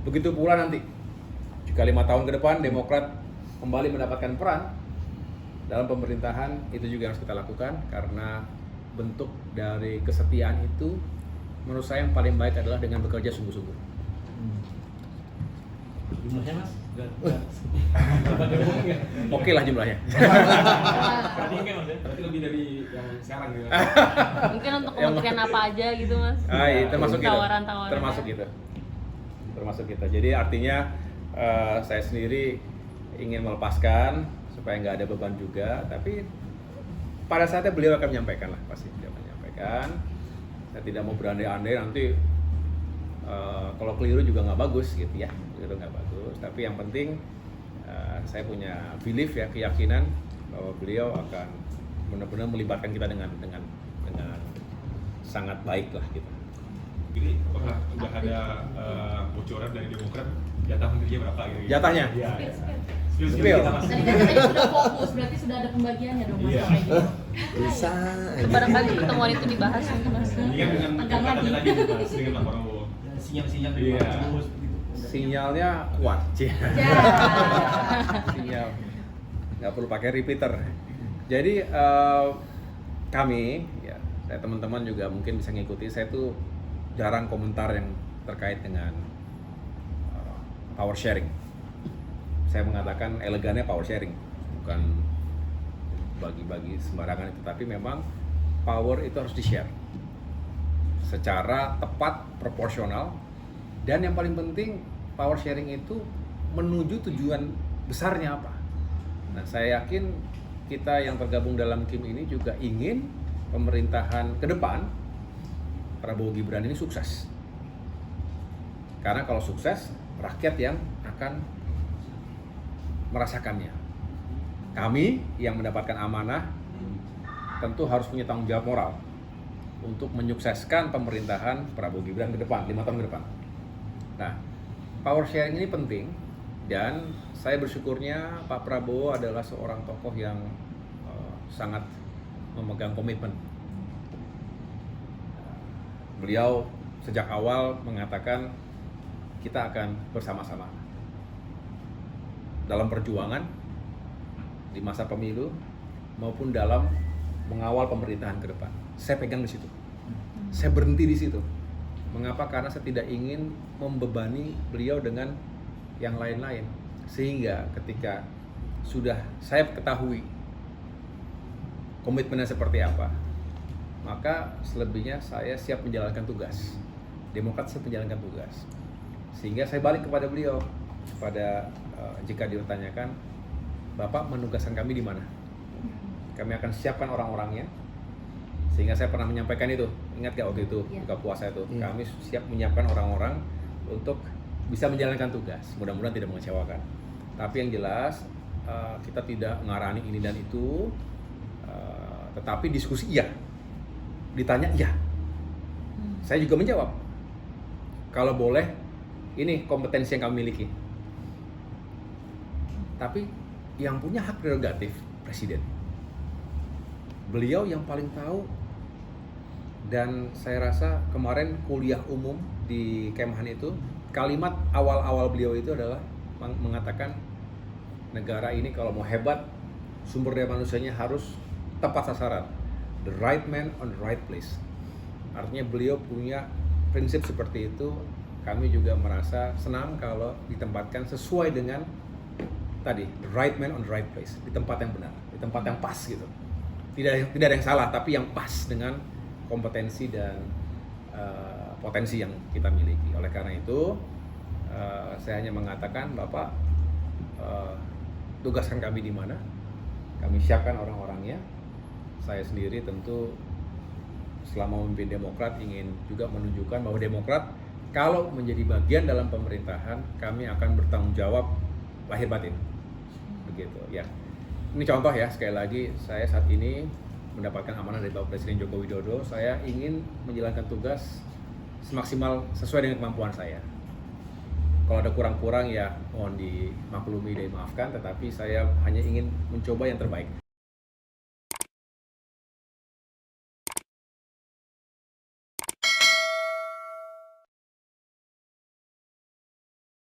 Begitu pula nanti jika 5 tahun ke depan Demokrat kembali mendapatkan peran dalam pemerintahan, itu juga harus kita lakukan, karena bentuk dari kesetiaan itu menurut saya yang paling baik adalah dengan bekerja sungguh-sungguh. Jumlahnya mas? Oke lah jumlahnya. Berarti kan mas ya? Berarti lebih dari yang sekarang gitu. Mungkin untuk kementerian apa aja gitu mas? Termasuk gitu. Tawaran-tawaran. Termasuk gitu. Jadi artinya saya sendiri ingin melepaskan supaya nggak ada beban juga. Tapi pada saatnya beliau akan menyampaikan lah, pasti beliau akan menyampaikan. Saya tidak mau berandai-andai nanti kalau keliru juga nggak bagus gitu ya. Keliru nggak bagus. Tapi yang penting saya punya belief ya, keyakinan bahwa beliau akan benar-benar melibatkan kita dengan sangat baik lah gitu. Jadi apakah udah ada bocoran dari Demokrat jatah menterinya berapa gitu? Jatahnya? Iya. Spill. Tadi katanya sudah fokus, berarti sudah ada pembagiannya dong mas. Iya. Bisa. Barangkali pertemuan itu dibahas mungkin mas. Ini kan dengan Tegang kata lagi. tadi dibahas dengan Pak Prabowo. Sinyal-sinyal dari Iya. Pak Prabowo. Sinyalnya kuat, Ya. sinyal nggak perlu pakai repeater. Jadi kami, ya, saya teman-teman juga mungkin bisa ngikuti. Saya tuh jarang komentar yang terkait dengan power sharing. Saya mengatakan elegannya power sharing, bukan bagi-bagi sembarangan itu, tapi memang power itu harus di-share secara tepat, proporsional, dan yang paling penting power sharing itu menuju tujuan besarnya apa. Nah, saya yakin kita yang tergabung dalam Kim ini juga ingin pemerintahan ke depan Prabowo Gibran ini sukses. Karena kalau sukses, rakyat yang akan merasakannya. Kami yang mendapatkan amanah tentu harus punya tanggung jawab moral untuk menyukseskan pemerintahan Prabowo Gibran ke depan, 5 tahun ke depan. Nah, power sharing ini penting, dan saya bersyukurnya Pak Prabowo adalah seorang tokoh yang sangat memegang komitmen. Beliau sejak awal mengatakan kita akan bersama-sama dalam perjuangan di masa pemilu maupun dalam mengawal pemerintahan ke depan. Saya pegang di situ. Saya berhenti di situ. Mengapa? Karena saya tidak ingin membebani beliau dengan yang lain-lain. Sehingga ketika sudah saya ketahui komitmennya seperti apa, maka selebihnya saya siap menjalankan tugas. Demokrat siap menjalankan tugas. Sehingga saya balik kepada beliau jika ditanyakan, Bapak menugaskan kami di mana? Kami akan siapkan orang-orangnya. Sehingga saya pernah menyampaikan itu. Ingat gak waktu itu buka puasa itu? Kami siap menyiapkan orang-orang untuk bisa menjalankan tugas. Mudah-mudahan tidak mengecewakan. Tapi yang jelas kita tidak ngarani ini dan itu. Tetapi diskusi iya. Ditanya iya. Saya juga menjawab. Kalau boleh, ini kompetensi yang kami miliki. Tapi yang punya hak prerogatif Presiden. Beliau yang paling tahu, dan saya rasa kemarin kuliah umum di Kemhan itu, kalimat awal-awal beliau itu adalah mengatakan negara ini kalau mau hebat, sumber daya manusianya harus tepat sasaran. The right man on the right place. Artinya beliau punya prinsip seperti itu. Kami juga merasa senang kalau ditempatkan sesuai dengan tadi, the right man on the right place, di tempat yang benar, di tempat yang pas gitu. Tidak ada yang salah, tapi yang pas dengan kompetensi dan potensi yang kita miliki. Oleh karena itu, saya hanya mengatakan, Bapak tugaskan kami di mana, kami siapkan orang-orangnya. Saya sendiri tentu selama memimpin Demokrat ingin juga menunjukkan bahwa Demokrat kalau menjadi bagian dalam pemerintahan, kami akan bertanggung jawab lahir batin. Begitu ya. Ini contoh ya, sekali lagi saya saat ini mendapatkan amanah dari Bapak Presiden Joko Widodo. Saya ingin menjalankan tugas semaksimal sesuai dengan kemampuan saya. Kalau ada kurang-kurang ya mohon dimaklumi dan dimaafkan, tetapi saya hanya ingin mencoba yang terbaik.